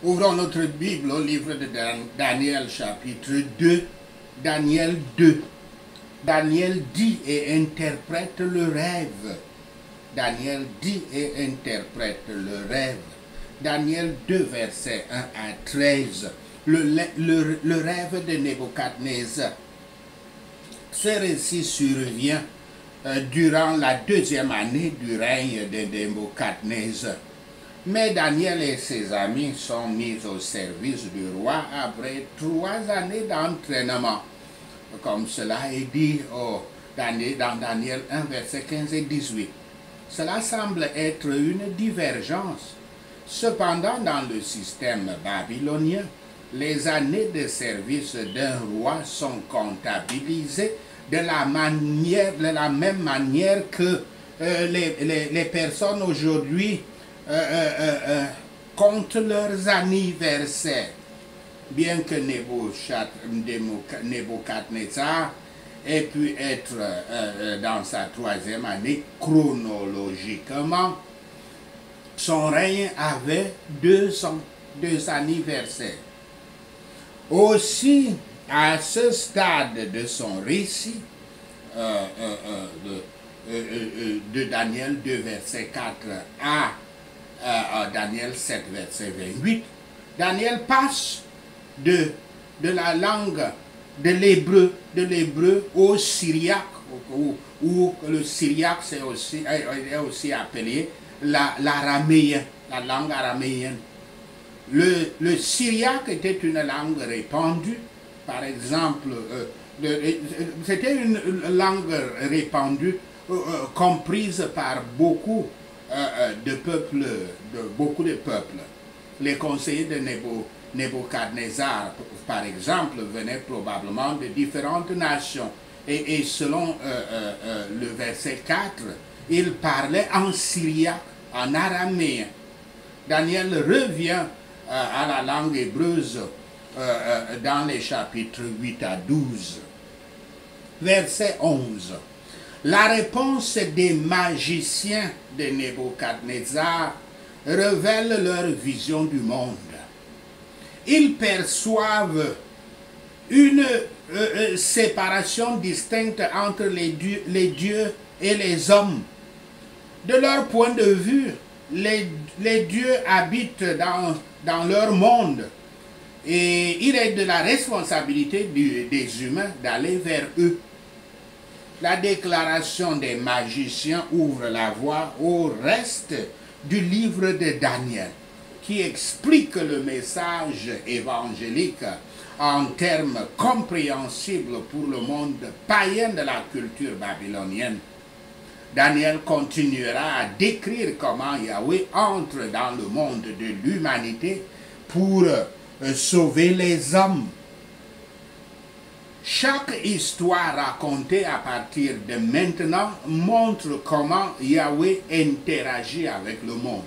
Ouvrons notre Bible au livre de Daniel chapitre 2. Daniel 2. Daniel dit et interprète le rêve. Daniel dit et interprète le rêve. Daniel 2, versets 1 à 13. Le rêve de Nebuchadnezzar. Ce récit survient durant la deuxième année du règne de Nebuchadnezzar. Mais Daniel et ses amis sont mis au service du roi après 3 années d'entraînement. Comme cela est dit dans Daniel 1, versets 15 et 18. Cela semble être une divergence. Cependant, dans le système babylonien, les années de service d'un roi sont comptabilisées de la même manière que les personnes aujourd'hui comptent leurs anniversaires. Bien que Nebuchadnezzar ait pu être dans sa 3e année chronologiquement, son règne avait 2 anniversaires. Aussi, à ce stade de son récit, de Daniel 2, verset 4 à Daniel 7, verset 28, Daniel passe de la langue de l'hébreu au syriaque, ou le syriaque est aussi appelé l'araméen, la langue araméenne. Le syriaque était une langue répandue, par exemple, c'était une langue répandue, comprise par beaucoup de peuples. Les conseillers de Nebuchadnezzar, par exemple, venaient probablement de différentes nations. Et selon le verset 4, il parlait en syriaque, en araméen. Daniel revient à la langue hébreuse dans les chapitres 8 à 12. Verset 11. La réponse des magiciens de Nebuchadnezzar révèle leur vision du monde. Ils perçoivent une séparation distincte entre les dieux et les hommes. De leur point de vue, les dieux habitent dans leur monde et il est de la responsabilité des humains d'aller vers eux. La déclaration des magiciens ouvre la voie au reste du livre de Daniel, qui explique le message évangélique en termes compréhensibles pour le monde païen de la culture babylonienne. Daniel continuera à décrire comment Yahweh entre dans le monde de l'humanité pour sauver les hommes. Chaque histoire racontée à partir de maintenant montre comment Yahweh interagit avec le monde.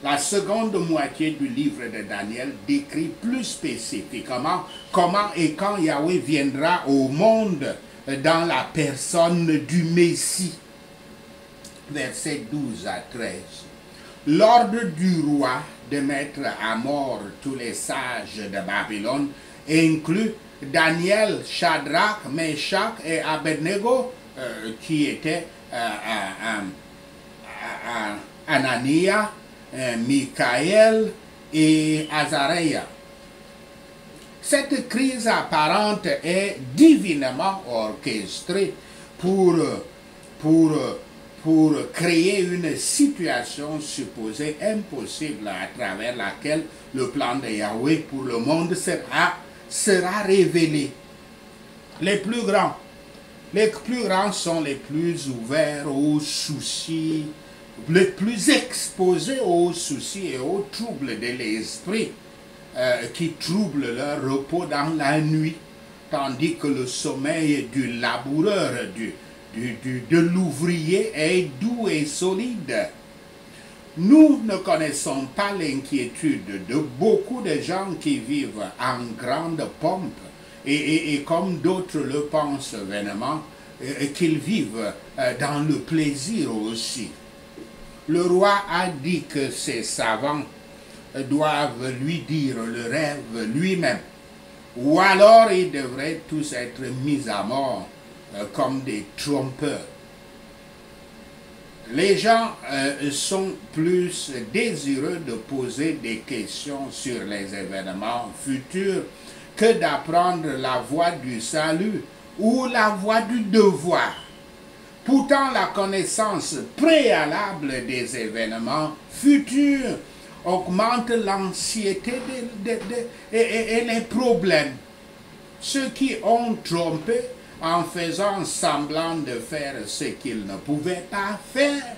La seconde moitié du livre de Daniel décrit plus spécifiquement comment et quand Yahweh viendra au monde dans la personne du Messie. Versets 12 à 13. L'ordre du roi de mettre à mort tous les sages de Babylone inclut Daniel, Shadrach, Meshach et Abednego, qui étaient Anania, Michaël et Azariah. Cette crise apparente est divinement orchestrée pour créer une situation supposée impossible à travers laquelle le plan de Yahweh pour le monde sera révélé. Les plus grands sont les plus ouverts aux soucis, les plus exposés aux soucis et aux troubles de l'esprit qui troublent leur repos dans la nuit, tandis que le sommeil du laboureur, de l'ouvrier est doux et solide. Nous ne connaissons pas l'inquiétude de beaucoup de gens qui vivent en grande pompe et comme d'autres le pensent vainement, qu'ils vivent dans le plaisir aussi. Le roi a dit que ses savants doivent lui dire le rêve lui-même. Ou alors ils devraient tous être mis à mort comme des trompeurs. Les gens sont plus désireux de poser des questions sur les événements futurs que d'apprendre la voie du salut ou la voie du devoir. Pourtant, la connaissance préalable des événements futurs augmente l'anxiété et les problèmes. Ceux qui ont trompé en faisant semblant de faire ce qu'ils ne pouvaient pas faire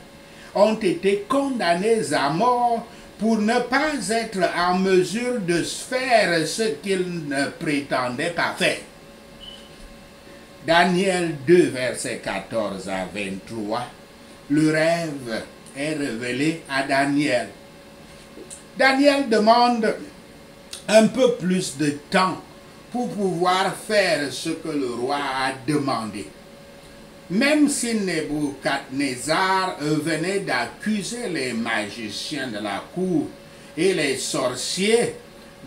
ont été condamnés à mort pour ne pas être en mesure de faire ce qu'ils ne prétendaient pas faire. Daniel 2, versets 14 à 23, le rêve est révélé à Daniel. Daniel demande un peu plus de temps pour pouvoir faire ce que le roi a demandé. Même si Nebuchadnezzar venait d'accuser les magiciens de la cour et les sorciers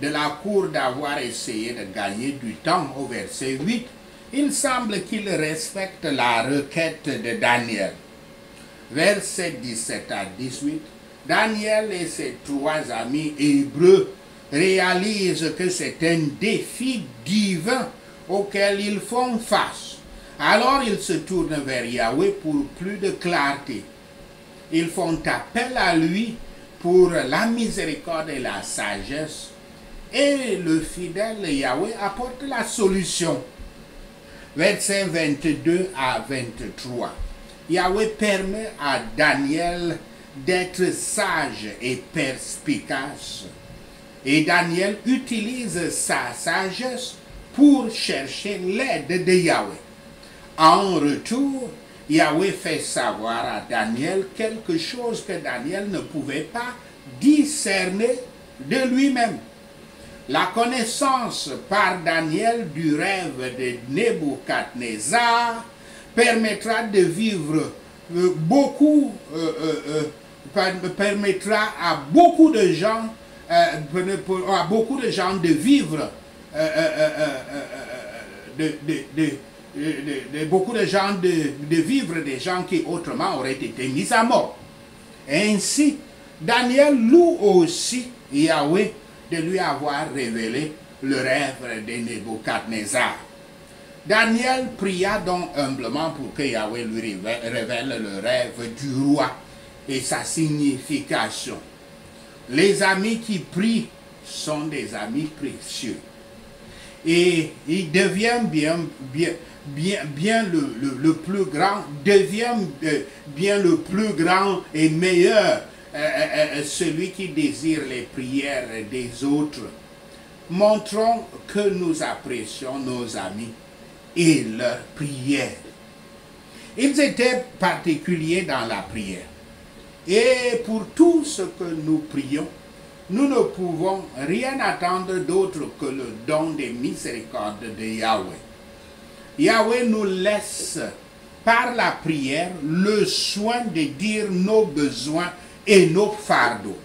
de la cour d'avoir essayé de gagner du temps au verset 8, il semble qu'il respecte la requête de Daniel. Versets 17 à 18, Daniel et ses trois amis hébreux réalisent que c'est un défi divin auquel ils font face. Alors ils se tournent vers Yahweh pour plus de clarté. Ils font appel à lui pour la miséricorde et la sagesse. Et le fidèle Yahweh apporte la solution. Versets 22 à 23. Yahweh permet à Daniel d'être sage et perspicace. Et Daniel utilise sa sagesse pour chercher l'aide de Yahweh. En retour, Yahweh fait savoir à Daniel quelque chose que Daniel ne pouvait pas discerner de lui-même. La connaissance par Daniel du rêve de Nebuchadnezzar permettra de vivre permettra à beaucoup de gens de vivre beaucoup de gens de vivre des gens qui autrement auraient été mis à mort. Ainsi, Daniel loue aussi Yahweh de lui avoir révélé le rêve de Nebuchadnezzar. Daniel pria donc humblement pour que Yahweh lui révèle le rêve du roi et sa signification. Les amis qui prient sont des amis précieux. Et il devient bien le plus grand, bien le plus grand et meilleur, celui qui désire les prières des autres. Montrons que nous apprécions nos amis et leurs prières. Ils étaient particuliers dans la prière. Et pour tout ce que nous prions, nous ne pouvons rien attendre d'autre que le don des miséricordes de Yahweh. Yahweh nous laisse par la prière le soin de dire nos besoins et nos fardeaux.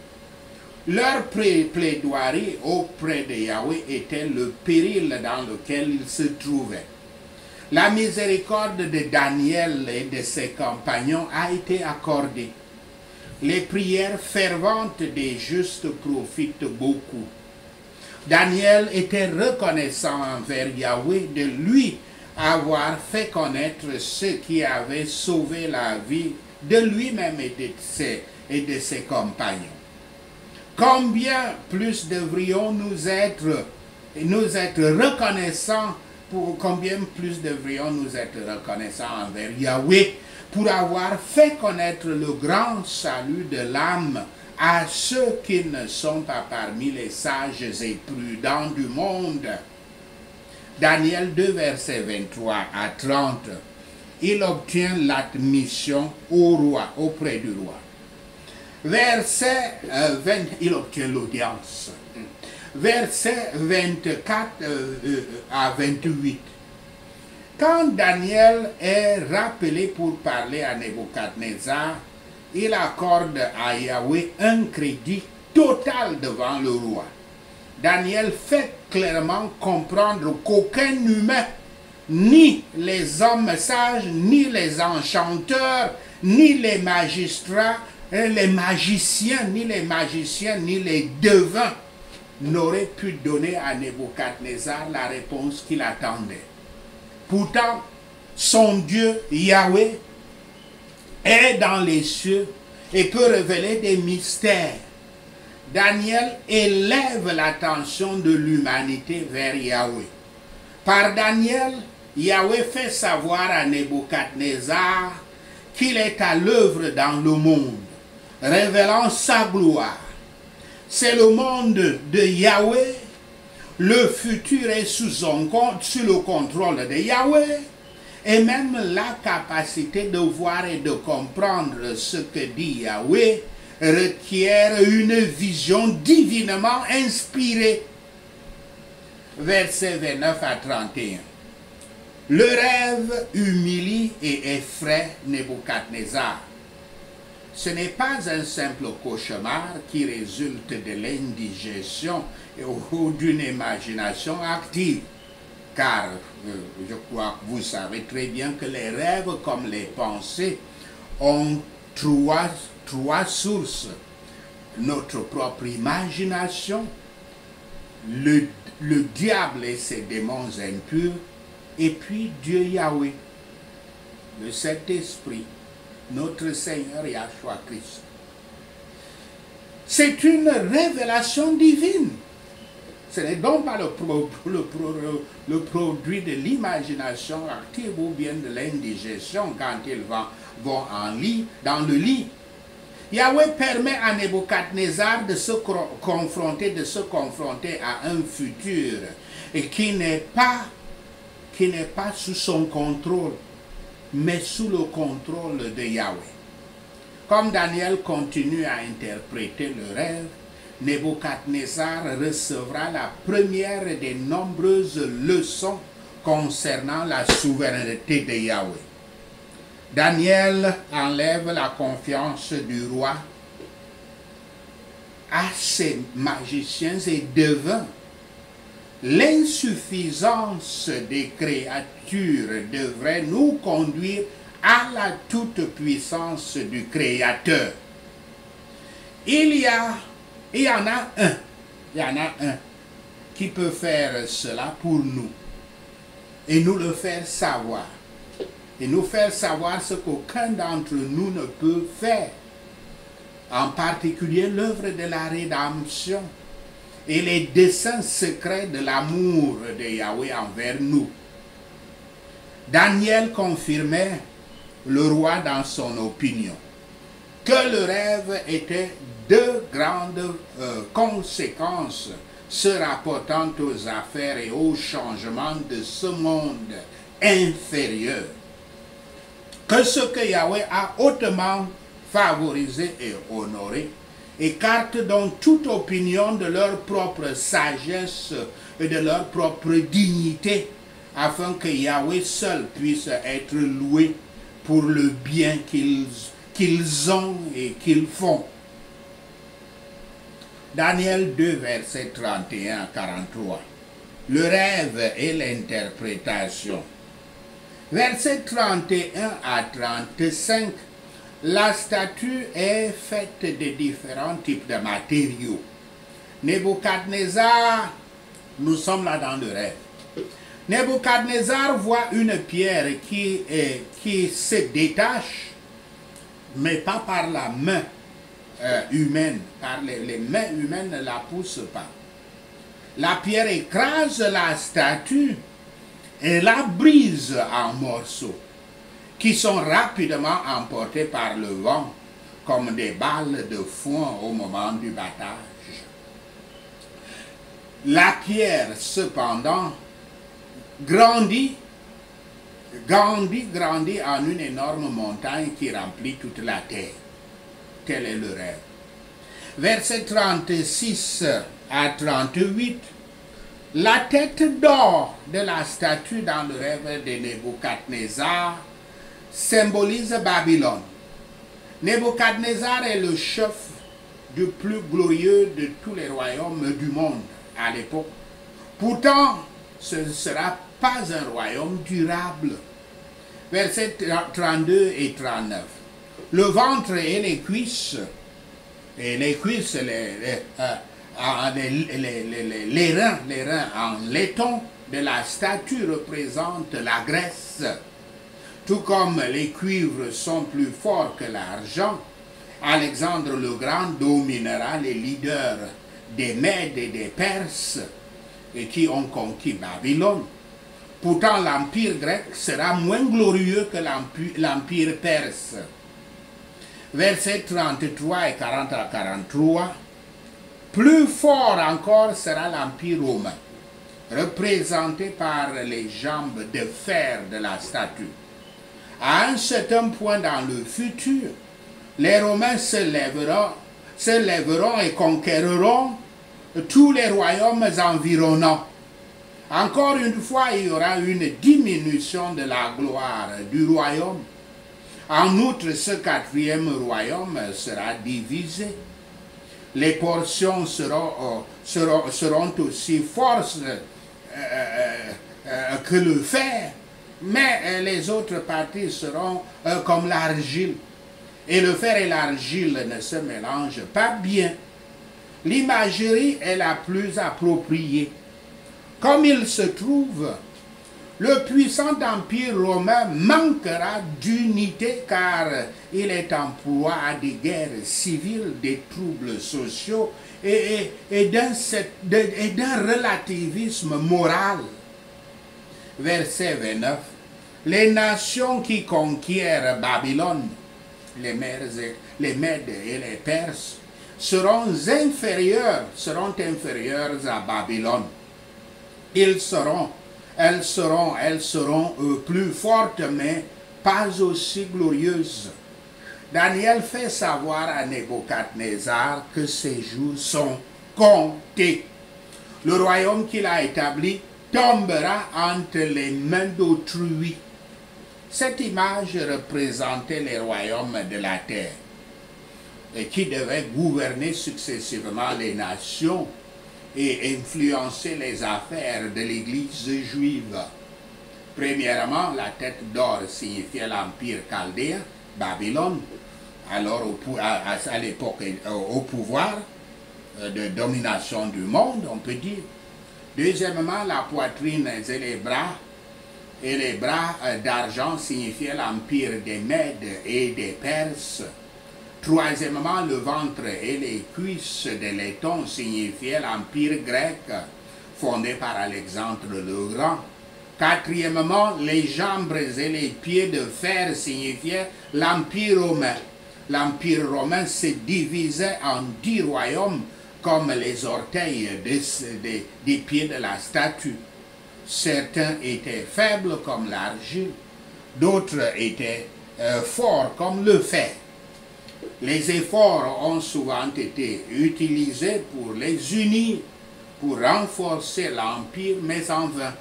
Leur plaidoirie auprès de Yahweh était le péril dans lequel ils se trouvaient. La miséricorde de Daniel et de ses compagnons a été accordée. Les prières ferventes des justes profitent beaucoup. Daniel était reconnaissant envers Yahweh de lui avoir fait connaître ce qui avait sauvé la vie de lui-même et de ses compagnons. Combien plus devrions nous être reconnaissants envers Yahweh pour avoir fait connaître le grand salut de l'âme à ceux qui ne sont pas parmi les sages et prudents du monde. Daniel 2, versets 23 à 30. Il obtient l'admission au roi, auprès du roi. Verset 20, il obtient l'audience. Verset 24 à 28. Quand Daniel est rappelé pour parler à Nebuchadnezzar, il accorde à Yahweh un crédit totale devant le roi. Daniel fait clairement comprendre qu'aucun humain, ni les hommes sages, ni les enchanteurs, ni les magistrats, les magiciens, ni les devins, n'auraient pu donner à Nebuchadnezzar la réponse qu'il attendait. Pourtant, son Dieu, Yahweh, est dans les cieux et peut révéler des mystères. Daniel élève l'attention de l'humanité vers Yahweh. Par Daniel, Yahweh fait savoir à Nebuchadnezzar qu'il est à l'œuvre dans le monde, révélant sa gloire. C'est le monde de Yahweh, le futur est sous le contrôle de Yahweh, et même la capacité de voir et de comprendre ce que dit Yahweh requiert une vision divinement inspirée. Versets 29 à 31. Le rêve humilie et effraie Nebuchadnezzar. Ce n'est pas un simple cauchemar qui résulte de l'indigestion ou d'une imagination active. Car je crois que vous savez très bien que les rêves comme les pensées ont trois sources. Notre propre imagination, le diable et ses démons impurs, et puis Dieu Yahweh, le Saint-Esprit, notre Seigneur Yahshua Christ. C'est une révélation divine. Ce n'est donc pas le produit de l'imagination active ou bien de l'indigestion quand ils vont dans le lit. Yahweh permet à Nebuchadnezzar de se confronter à un futur et qui n'est pas sous son contrôle, mais sous le contrôle de Yahweh. Comme Daniel continue à interpréter le rêve, Nebuchadnezzar recevra la première des nombreuses leçons concernant la souveraineté de Yahweh. Daniel enlève la confiance du roi à ses magiciens et devins. L'insuffisance des créatures devrait nous conduire à la toute-puissance du Créateur. Il y en a un qui peut faire cela pour nous et nous le faire savoir. Et nous faire savoir ce qu'aucun d'entre nous ne peut faire. En particulier l'œuvre de la rédemption et les desseins secrets de l'amour de Yahweh envers nous. Daniel confirmait le roi dans son opinion que le rêve était de grandes conséquences se rapportant aux affaires et aux changements de ce monde inférieur. Que ce que Yahweh a hautement favorisé et honoré écarte donc toute opinion de leur propre sagesse et de leur propre dignité, afin que Yahweh seul puisse être loué pour le bien qu'ils ont et qu'ils font. Daniel 2, versets 31 à 43. Le rêve et l'interprétation. Versets 31 à 35. La statue est faite de différents types de matériaux. Nebuchadnezzar, nous sommes là dans le rêve. Nebuchadnezzar voit une pierre qui se détache, mais pas par la main humaine, par les mains humaines ne la poussent pas. La pierre écrase la statue et la brise en morceaux, qui sont rapidement emportés par le vent, comme des balles de foin au moment du battage. La pierre, cependant, grandit en une énorme montagne qui remplit toute la terre. Tel est le rêve. Versets 36 à 38. La tête d'or de la statue dans le rêve de Nebuchadnezzar symbolise Babylone. Nebuchadnezzar est le chef du plus glorieux de tous les royaumes du monde à l'époque. Pourtant, ce ne sera pas un royaume durable. Versets 32 et 39. Le ventre et les cuisses, les reins en laiton de la statue représentent la graisse. Tout comme les cuivres sont plus forts que l'argent, Alexandre le Grand dominera les leaders des Mèdes et des Perses et qui ont conquis Babylone. Pourtant, l'empire grec sera moins glorieux que l'empire perse. Versets 33 et 40 à 43. Plus fort encore sera l'empire romain, représenté par les jambes de fer de la statue. À un certain point dans le futur, les Romains se lèveront et conquériront tous les royaumes environnants. Encore une fois, il y aura une diminution de la gloire du royaume. En outre, ce quatrième royaume sera divisé. Les portions seront aussi fortes que le fer, mais les autres parties seront comme l'argile. Et le fer et l'argile ne se mélangent pas bien. L'imagerie est la plus appropriée. Comme il se trouve, le puissant empire romain manquera d'unité car il est en proie à des guerres civiles, des troubles sociaux et d'un relativisme moral. Verset 29. Les nations qui conquièrent Babylone, les Mèdes et les Perses, seront inférieures à Babylone. Elles seront plus fortes, mais pas aussi glorieuses. Daniel fait savoir à Nebuchadnezzar que ses jours sont comptés. Le royaume qu'il a établi tombera entre les mains d'autrui. Cette image représentait les royaumes de la terre et qui devaient gouverner successivement les nations et influencer les affaires de l'Église juive. Premièrement, la tête d'or signifiait l'empire chaldéen, Babylone, alors à l'époque au pouvoir de domination du monde, on peut dire. Deuxièmement, la poitrine et les bras d'argent signifiaient l'empire des Mèdes et des Perses. Troisièmement, le ventre et les cuisses de laiton signifiaient l'empire grec, fondé par Alexandre le Grand. Quatrièmement, les jambes et les pieds de fer signifiaient l'empire romain. L'empire romain se divisait en 10 royaumes, comme les orteils des pieds de la statue. Certains étaient faibles comme l'argile, d'autres étaient forts comme le fer. Les efforts ont souvent été utilisés pour les unir, pour renforcer l'empire, mais en vain.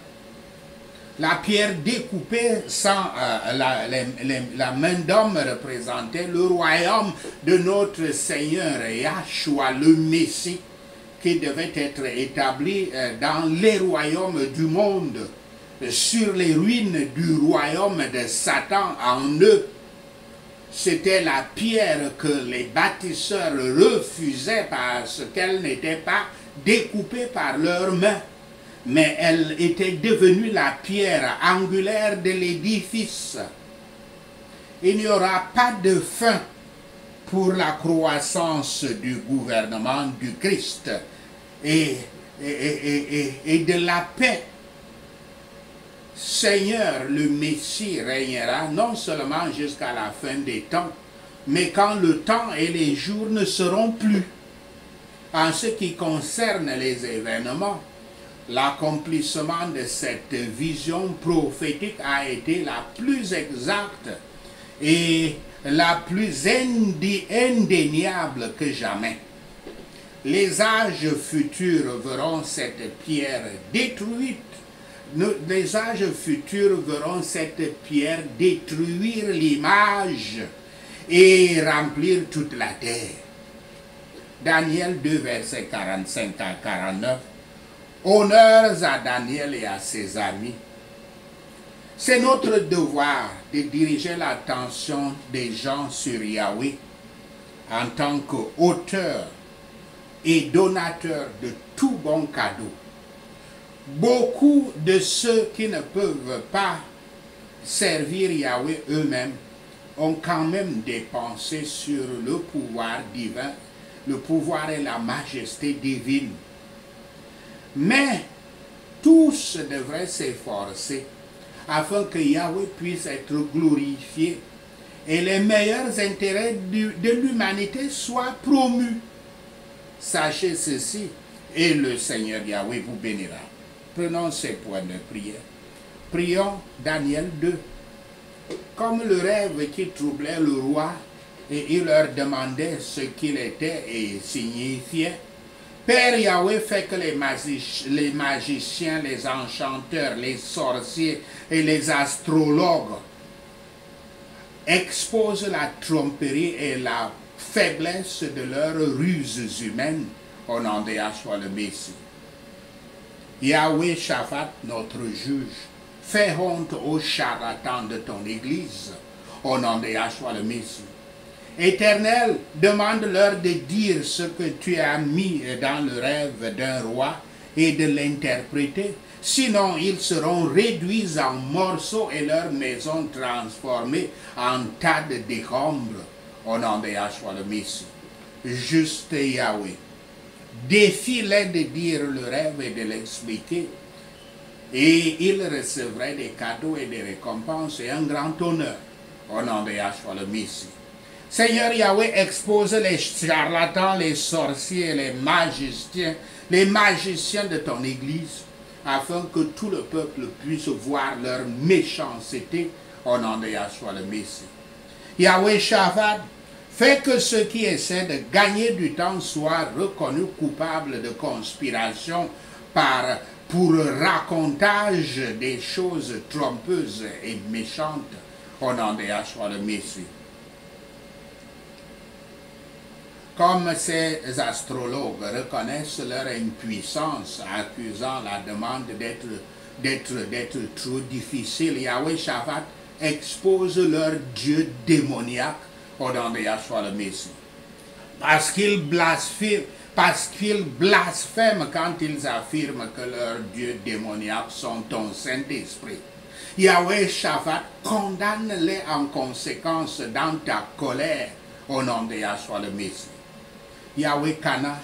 La pierre découpée sans la main d'homme représentait le royaume de notre Seigneur Yahshua, le Messie, qui devait être établi dans les royaumes du monde, sur les ruines du royaume de Satan en eux. C'était la pierre que les bâtisseurs refusaient parce qu'elle n'était pas découpée par leurs mains, mais elle était devenue la pierre angulaire de l'édifice. Il n'y aura pas de fin pour la croissance du gouvernement du Christ et de la paix. Seigneur, le Messie régnera non seulement jusqu'à la fin des temps, mais quand le temps et les jours ne seront plus. En ce qui concerne les événements, l'accomplissement de cette vision prophétique a été la plus exacte et la plus indéniable que jamais. Les âges futurs verront cette pierre détruite. Les âges futurs verront cette pierre détruire l'image et remplir toute la terre. Daniel 2, versets 45 à 49. Honneurs à Daniel et à ses amis. C'est notre devoir de diriger l'attention des gens sur Yahweh en tant qu'auteur et donateur de tout bon cadeau. Beaucoup de ceux qui ne peuvent pas servir Yahweh eux-mêmes ont quand même dépensé sur le pouvoir divin, le pouvoir et la majesté divine. Mais tous devraient s'efforcer afin que Yahweh puisse être glorifié et les meilleurs intérêts de l'humanité soient promus. Sachez ceci, et le Seigneur Yahweh vous bénira. Prenons ces points de prière. Prions Daniel 2. Comme le rêve qui troublait le roi, et il leur demandait ce qu'il était et signifiait, Père Yahweh fait que les magiciens, les enchanteurs, les sorciers et les astrologues exposent la tromperie et la faiblesse de leurs ruses humaines au nom de Yahshua le Messie. Yahweh Shaphat, notre juge, fais honte aux charlatans de ton Église au nom de Yahshua le Messie. Éternel, demande-leur de dire ce que tu as mis dans le rêve d'un roi et de l'interpréter. Sinon, ils seront réduits en morceaux et leurs maisons transformées en tas de décombres. Au nom de Yahshua le Messie. Juste Yahweh. Défie-les de dire le rêve et de l'expliquer. Et ils recevraient des cadeaux et des récompenses et un grand honneur. Au nom de Yahshua le Messie. Seigneur Yahweh, expose les charlatans, les sorciers, les magiciens de ton Église, afin que tout le peuple puisse voir leur méchanceté au nom de Yahshua le Messie. Yahweh Shaphat, fais que ceux qui essaient de gagner du temps soient reconnus coupables de conspiration pour racontage des choses trompeuses et méchantes au nom de Yahshua le Messie. Comme ces astrologues reconnaissent leur impuissance, accusant la demande d'être trop difficile, Yahweh Shaphat expose leur Dieu démoniaque au nom de Yahshua le Messie. Parce qu'ils blasphèment quand ils affirment que leurs dieux démoniaques sont ton Saint-Esprit. Yahweh Shaphat, condamne-les en conséquence dans ta colère au nom de Yahshua le Messie. Yahweh Kana,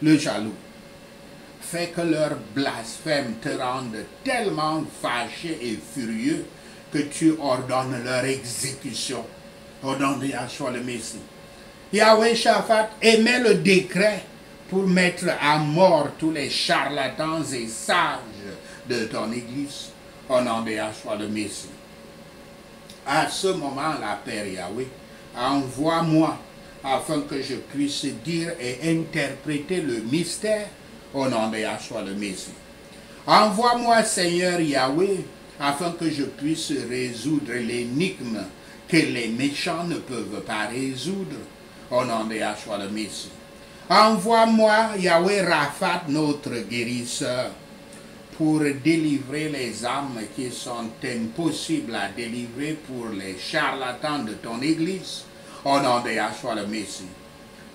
le jaloux, fait que leur blasphème te rende tellement fâché et furieux que tu ordonnes leur exécution au nom de Yahshua le Messie. Yahweh Shaphat émet le décret pour mettre à mort tous les charlatans et sages de ton Église au nom de Yahshua le Messie. À ce moment-là, Père Yahweh, envoie-moi afin que je puisse dire et interpréter le mystère au nom de Yahshua le Messie. Envoie-moi, Seigneur Yahweh, afin que je puisse résoudre l'énigme que les méchants ne peuvent pas résoudre au nom de Yahshua le Messie. Envoie-moi, Yahweh Raphat, notre guérisseur, pour délivrer les âmes qui sont impossibles à délivrer pour les charlatans de ton Église. Au nom de Yahshua le Messie,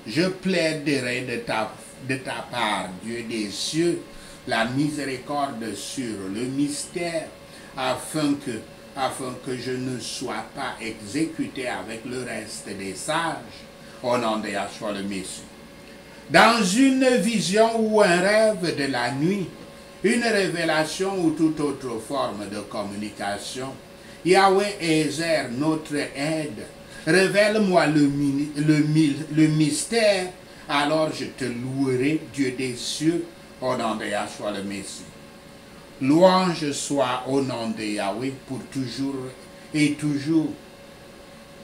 je plaiderai de ta part, Dieu des cieux, la miséricorde sur le mystère, afin que je ne sois pas exécuté avec le reste des sages, au nom de Yahshua le Messie. Dans une vision ou un rêve de la nuit, une révélation ou toute autre forme de communication, Yahweh Ezer, notre aide, révèle-moi le mystère, alors je te louerai, Dieu des cieux, au nom de Yahshua le Messie. Louange soit au nom de Yahweh pour toujours et toujours.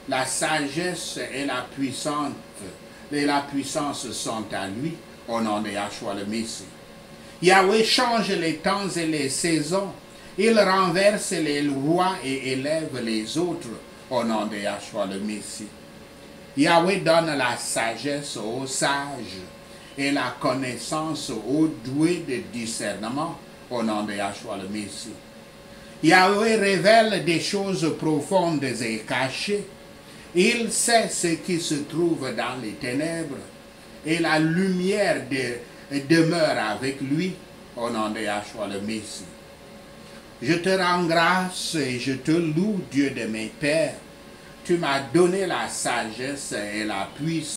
La sagesse et la puissance sont à lui, au nom de Yahshua le Messie. Yahweh change les temps et les saisons. Il renverse les rois et élève les autres, au nom de Yahshua le Messie. Yahweh donne la sagesse aux sages et la connaissance aux doués de discernement au nom de Yahshua le Messie. Yahweh révèle des choses profondes et cachées. Il sait ce qui se trouve dans les ténèbres et la lumière demeure avec lui au nom de Yahshua le Messie. Je te rends grâce et je te loue, Dieu de mes pères. Tu m'as donné la sagesse et la puissance